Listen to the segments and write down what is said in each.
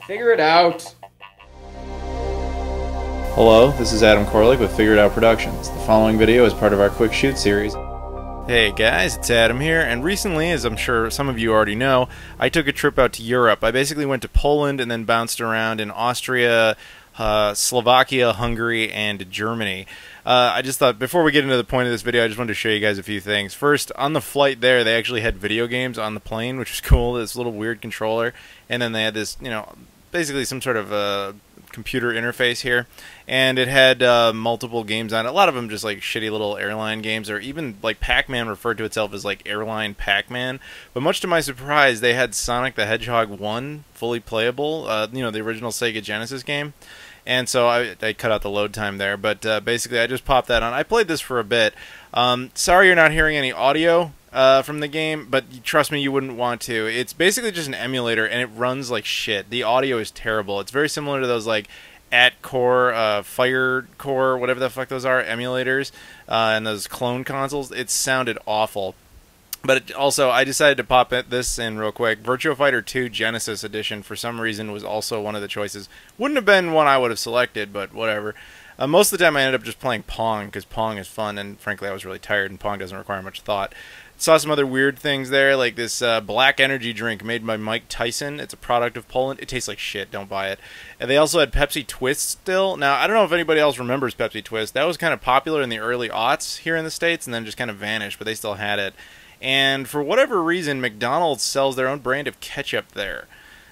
Figure it out. Hello, this is Adam Koralik with Figure It Out Productions. The following video is part of our Quick Shoot series. Hey guys, it's Adam here, and recently, as I'm sure some of you already know, I took a trip out to Europe. I basically went to Poland and then bounced around in Austria, Slovakia, Hungary, and Germany. I just thought, before we get into the point of this video, I just wanted to show you guys a few things. First, on the flight there, they actually had video games on the plane, which was cool, this little weird controller, and then they had this, you know, basically some sort of computer interface here, and it had multiple games on it. A lot of them just like shitty little airline games, or even like Pac-Man referred to itself as like Airline Pac-Man. But much to my surprise, they had Sonic the Hedgehog 1 fully playable, you know, the original Sega Genesis game. And so I cut out the load time there, but basically I just popped that on. I played this for a bit. Sorry you're not hearing any audio from the game, but trust me, you wouldn't want to. It's basically just an emulator, and it runs like shit. The audio is terrible. It's very similar to those like At-Core, Fire-Core, whatever the fuck those are, emulators, and those clone consoles. It sounded awful. But also, I decided to pop this in real quick. Virtua Fighter 2 Genesis Edition, for some reason, was also one of the choices. Wouldn't have been one I would have selected, but whatever. Most of the time, I ended up just playing Pong, because Pong is fun, and frankly, I was really tired, and Pong doesn't require much thought. Saw some other weird things there, like this black energy drink made by Mike Tyson. It's a product of Poland. It tastes like shit. Don't buy it. And they also had Pepsi Twist still. Now, I don't know if anybody else remembers Pepsi Twist. That was kind of popular in the early aughts here in the States, and then just kind of vanished, but they still had it. And for whatever reason, McDonald's sells their own brand of ketchup there.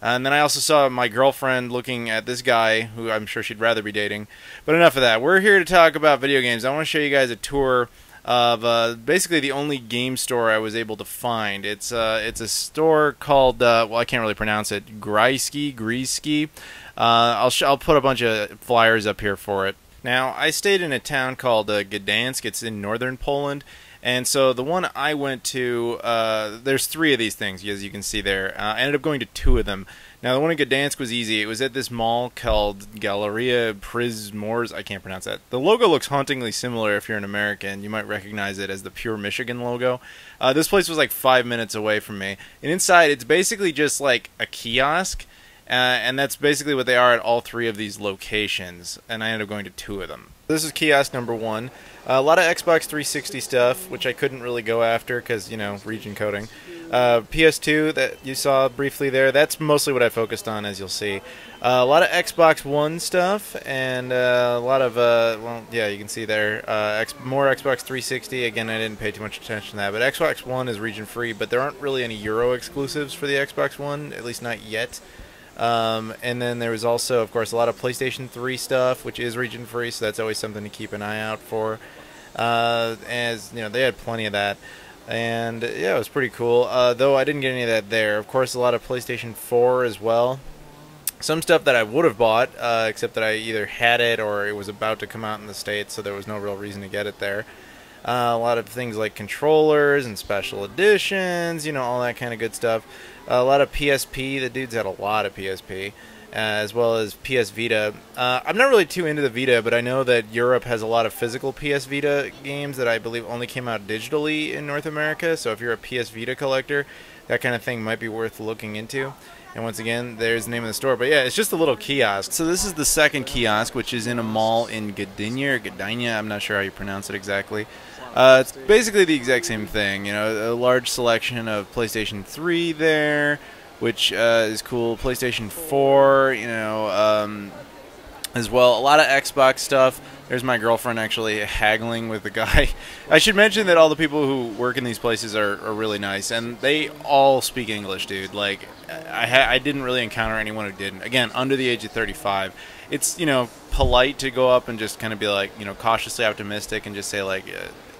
And then I also saw my girlfriend looking at this guy, who I'm sure she'd rather be dating. But enough of that. We're here to talk about video games. I want to show you guys a tour of basically the only game store I was able to find. It's a store called, well, I can't really pronounce it, Grysky. I'll put a bunch of flyers up here for it. Now, I stayed in a town called Gdansk. It's in northern Poland. And so the one I went to, there's 3 of these things, as you can see there. I ended up going to 2 of them. Now, the one in Gdansk was easy. It was at this mall called Galeria Przymors. I can't pronounce that. The logo looks hauntingly similar if you're an American. You might recognize it as the Pure Michigan logo. This place was like 5 minutes away from me. And inside, it's basically just like a kiosk. And that's basically what they are at all 3 of these locations. And I ended up going to 2 of them. This is kiosk number 1. A lot of Xbox 360 stuff, which I couldn't really go after because, you know, region coding. PS2 that you saw briefly there, that's mostly what I focused on, as you'll see. A lot of Xbox One stuff, and a lot of, well, yeah, you can see there, more Xbox 360. Again, I didn't pay too much attention to that, but Xbox One is region-free, but there aren't really any Euro exclusives for the Xbox One, at least not yet. And then there was also, of course, a lot of PlayStation 3 stuff, which is region-free, so that's always something to keep an eye out for. As, you know, they had plenty of that. And, yeah, it was pretty cool, though I didn't get any of that there. Of course, a lot of PlayStation 4 as well. Some stuff that I would have bought, except that I either had it or it was about to come out in the States, so there was no real reason to get it there. A lot of things like controllers and special editions, you know, all that kind of good stuff. A lot of PSP. The dudes had a lot of PSP, as well as PS Vita. I'm not really too into the Vita, but I know that Europe has a lot of physical PS Vita games that I believe only came out digitally in North America. So if you're a PS Vita collector, that kind of thing might be worth looking into. And once again, there's the name of the store. But yeah, it's just a little kiosk. So this is the second kiosk, which is in a mall in Gdynia. I'm not sure how you pronounce it exactly. It's basically the exact same thing. You know, a large selection of PlayStation 3 there, which is cool. PlayStation 4, you know, as well. A lot of Xbox stuff. There's my girlfriend actually haggling with the guy. I should mention that all the people who work in these places are really nice, and they all speak English, dude. Like, I didn't really encounter anyone who didn't. Again, under the age of 35. It's, you know, polite to go up and just kind of be like, you know, cautiously optimistic and just say, like,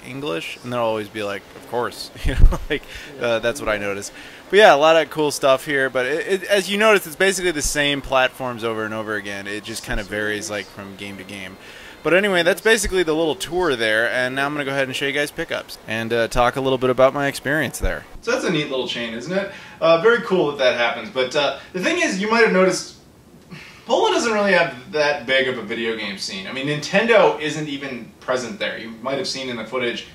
English, and they'll always be like, of course, you know, like, that's what I noticed. But yeah, a lot of cool stuff here, but as you notice, it's basically the same platforms over and over again. It just kind of varies, like, from game to game. But anyway, that's basically the little tour there, and now I'm going to go ahead and show you guys pickups and talk a little bit about my experience there. So that's a neat little chain, isn't it? Very cool that happens, but the thing is, you might have noticed, Poland doesn't really have that big of a video game scene. I mean, Nintendo isn't even present there. You might have seen in the footage,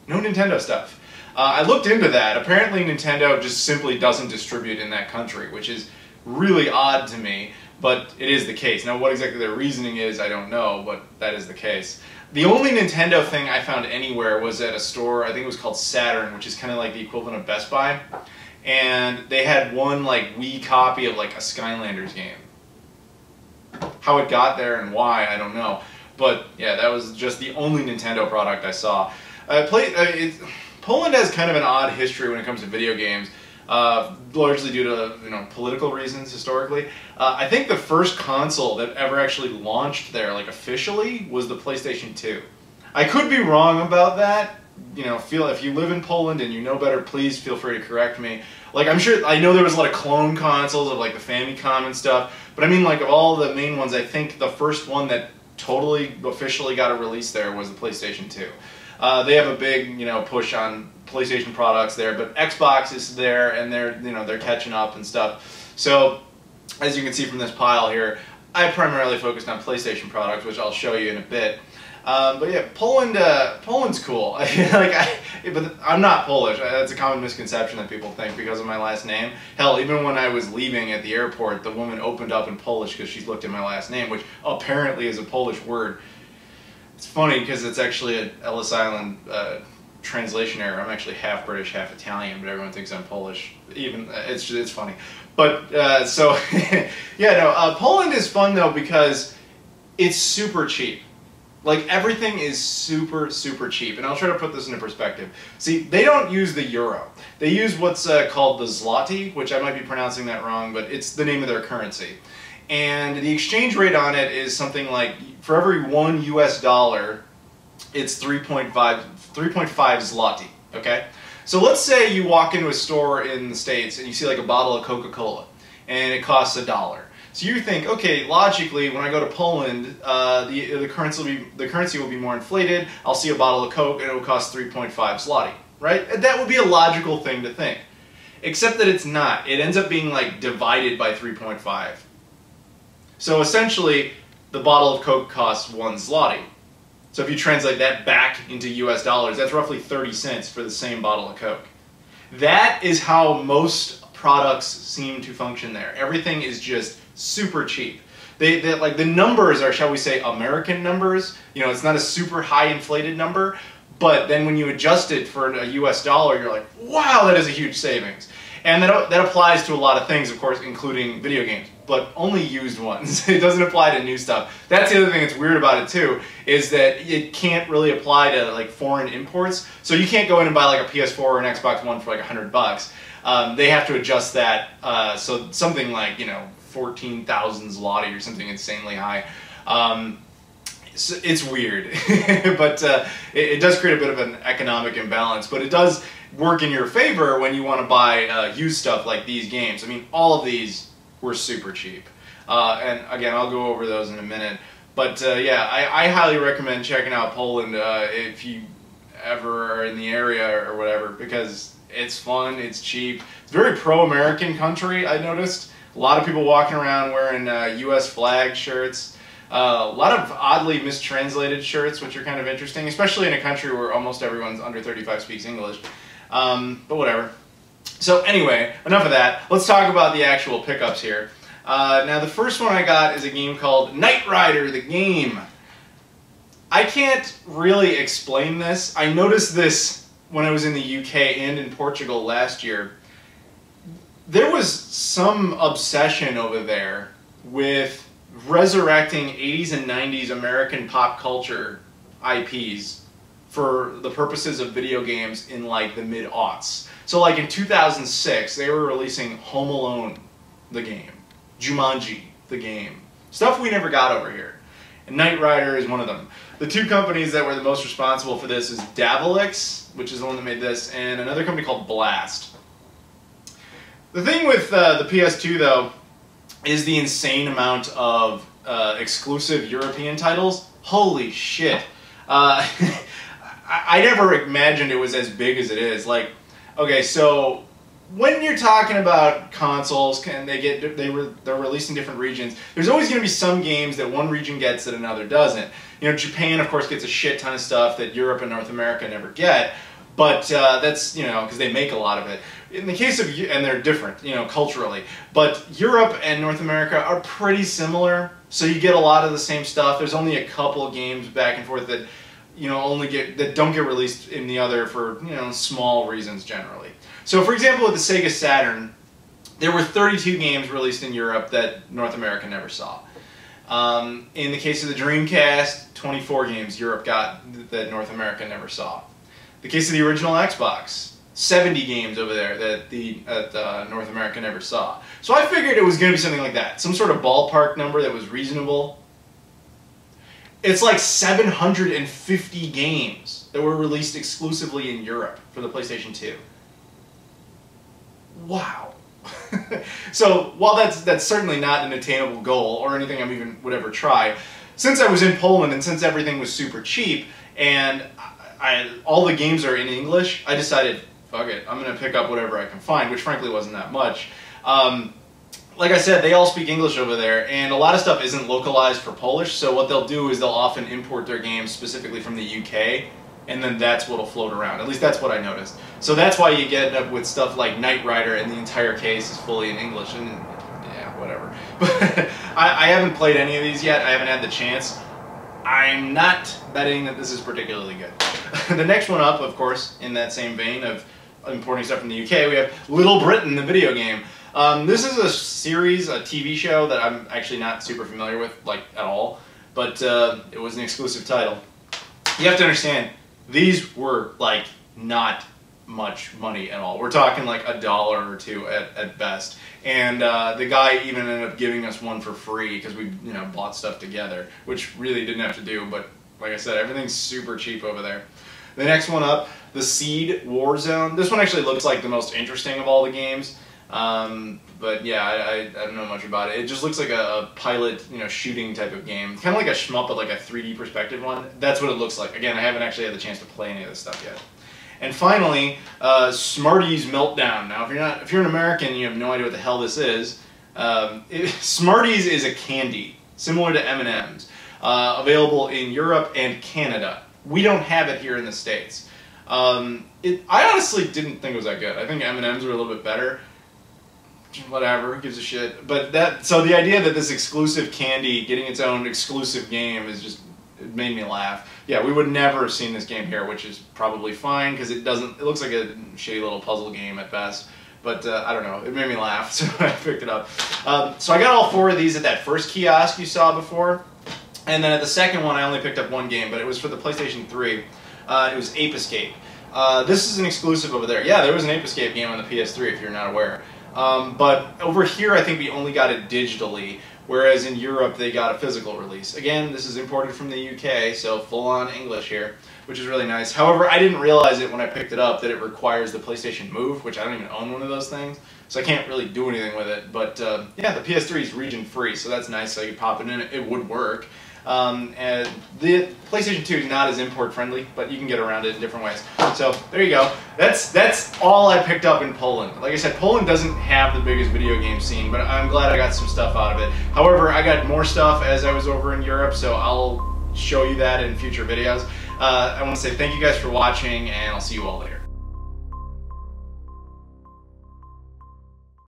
no Nintendo stuff. I looked into that. Apparently Nintendo just simply doesn't distribute in that country, which is really odd to me. but it is the case. Now, what exactly their reasoning is, I don't know, but that is the case. The only Nintendo thing I found anywhere was at a store, I think it was called Saturn, which is kind of like the equivalent of Best Buy, and they had one like Wii copy of like a Skylanders game. How it got there and why, I don't know. But yeah, that was just the only Nintendo product I saw. Poland has kind of an odd history when it comes to video games, largely due to political reasons historically. I think the first console that ever actually launched there, like officially, was the PlayStation 2. I could be wrong about that. If you live in Poland and you know better, please feel free to correct me. Like, I know there was a lot of clone consoles of like the Famicom and stuff, but I mean, like, of all the main ones, I think the first one that totally officially got a release there was the PlayStation 2. They have a big, push on PlayStation products there, but Xbox is there, and they're catching up and stuff. So, as you can see from this pile here, I primarily focused on PlayStation products, which I'll show you in a bit. But yeah, Poland's cool. But I'm not Polish. That's a common misconception that people think because of my last name. Hell, even when I was leaving at the airport, the woman opened up in Polish because she looked at my last name, which apparently is a Polish word. It's funny because it's actually an Ellis Island translation error. I'm actually half British, half Italian, but everyone thinks I'm Polish. It's funny. But Poland is fun though because it's super cheap. Like, everything is super, super cheap. And I'll try to put this into perspective. See, they don't use the euro. They use what's called the zloty, which I might be pronouncing that wrong, but it's the name of their currency. And the exchange rate on it is something like, for every $1 US, it's 3.5 zloty, okay? So let's say you walk into a store in the States and you see like a bottle of Coca-Cola, and it costs $1. So you think, okay, logically, when I go to Poland, the currency will be more inflated. I'll see a bottle of Coke, and it will cost 3.5 zloty, right? And that would be a logical thing to think. Except that it's not. It ends up being, like, divided by 3.5. So essentially, the bottle of Coke costs 1 zloty. So if you translate that back into US dollars, that's roughly 30 cents for the same bottle of Coke. That is how most products seem to function there. Everything is just super cheap. Like, the numbers are, shall we say, American numbers. It's not a super high inflated number, but then when you adjust it for a US dollar, you're like, wow, that is a huge savings. And that applies to a lot of things, of course, including video games, but only used ones. It doesn't apply to new stuff. That's the other thing that's weird about it too, is that it can't really apply to like foreign imports. So you can't go in and buy like a PS4 or an Xbox One for like $100. They have to adjust that, so something like, 14,000 zloty or something insanely high. It's weird, but it does create a bit of an economic imbalance, but it does work in your favor when you want to buy used stuff like these games. I mean, all of these were super cheap. And again, I'll go over those in a minute. But yeah, I highly recommend checking out Poland if you ever are in the area or whatever, because it's fun, it's cheap. It's a very pro-American country, I noticed. A lot of people walking around wearing US flag shirts. A lot of oddly mistranslated shirts, which are kind of interesting, especially in a country where almost everyone's under 35 speaks English. But whatever. So anyway, enough of that. Let's talk about the actual pickups here. Now the first one I got is a game called Knight Rider, the game. I can't really explain this. I noticed this when I was in the UK and in Portugal last year. There was some obsession over there with resurrecting 80s and 90s American pop culture IPs for the purposes of video games in like the mid-aughts. So like in 2006, they were releasing Home Alone, the game, Jumanji, the game, stuff we never got over here. And Knight Rider is one of them. The two companies that were the most responsible for this is Davolix, which is the one that made this, and another company called Blast. The thing with the PS2, though, is the insane amount of exclusive European titles. Holy shit. I never imagined it was as big as it is. Like, okay, so when you're talking about consoles and they're released in different regions, there's always going to be some games that one region gets that another doesn't. Japan, of course, gets a shit ton of stuff that Europe and North America never get. But that's, because they make a lot of it. in the case of, and they're different, you know, culturally, but Europe and North America are pretty similar, so you get a lot of the same stuff. There's only a couple of games back and forth that, you know, that don't get released in the other for, you know, small reasons generally. So for example, with the Sega Saturn, there were 32 games released in Europe that North America never saw. In the case of the Dreamcast, 24 games Europe got that North America never saw. The case of the original Xbox, 70 games over there that North America never saw. So I figured it was going to be something like that, some sort of ballpark number that was reasonable. It's like 750 games that were released exclusively in Europe for the PlayStation 2. Wow. So while that's certainly not an attainable goal or anything I even would ever try, since I was in Poland and since everything was super cheap and all the games are in English, I decided, fuck it, I'm going to pick up whatever I can find, which frankly wasn't that much. Like I said, they all speak English over there, and a lot of stuff isn't localized for Polish, so what they'll do is they'll often import their games specifically from the UK, and then that's what'll float around. At least that's what I noticed. So that's why you get up with stuff like Knight Rider, and the entire case is fully in English, and yeah, whatever. But I haven't played any of these yet. I haven't had the chance. I'm not betting that this is particularly good. The next one up, of course, in that same vein of importing stuff from the UK, we have Little Britain, the video game. This is a series, a TV show that I'm actually not super familiar with, like, at all, but it was an exclusive title. You have to understand, these were, like, not much money at all. We're talking like $1 or $2 at best. And the guy even ended up giving us one for free because we, you know, bought stuff together, which really didn't have to do, but like I said, everything's super cheap over there. The next one up, The Seed Warzone. This one actually looks like the most interesting of all the games. But yeah, I don't know much about it. It just looks like a pilot, you know, shooting type of game. Kind of like a shmup, but like a 3D perspective one. That's what it looks like. Again, I haven't actually had the chance to play any of this stuff yet. And finally, Smarties Meltdown. Now, if you're an American and you have no idea what the hell this is, Smarties is a candy similar to M&M's, available in Europe and Canada. We don't have it here in the States. I honestly didn't think it was that good. I think M&M's were a little bit better. Whatever, who gives a shit. But so the idea that this exclusive candy getting its own exclusive game is just, it made me laugh. Yeah, we would never have seen this game here, which is probably fine because it looks like a shitty little puzzle game at best. But I don't know, it made me laugh, so I picked it up. So I got all 4 of these at that first kiosk you saw before. And then at the second one I only picked up one game, but it was for the PlayStation 3. It was Ape Escape. This is an exclusive over there. Yeah, there was an Ape Escape game on the PS3 if you're not aware. But over here I think we only got it digitally, whereas in Europe they got a physical release. Again, this is imported from the UK, so full-on English here, which is really nice. However, I didn't realize it when I picked it up that it requires the PlayStation Move, which I don't even own one of those things, so I can't really do anything with it. But yeah, the PS3 is region-free, so that's nice, so you pop it in, it would work. And the PlayStation 2 is not as import friendly, but you can get around it in different ways. So there you go. That's all I picked up in Poland. Like I said, Poland doesn't have the biggest video game scene, but I'm glad I got some stuff out of it. However, I got more stuff as I was over in Europe, so I'll show you that in future videos. I want to say thank you guys for watching, and I'll see you all later.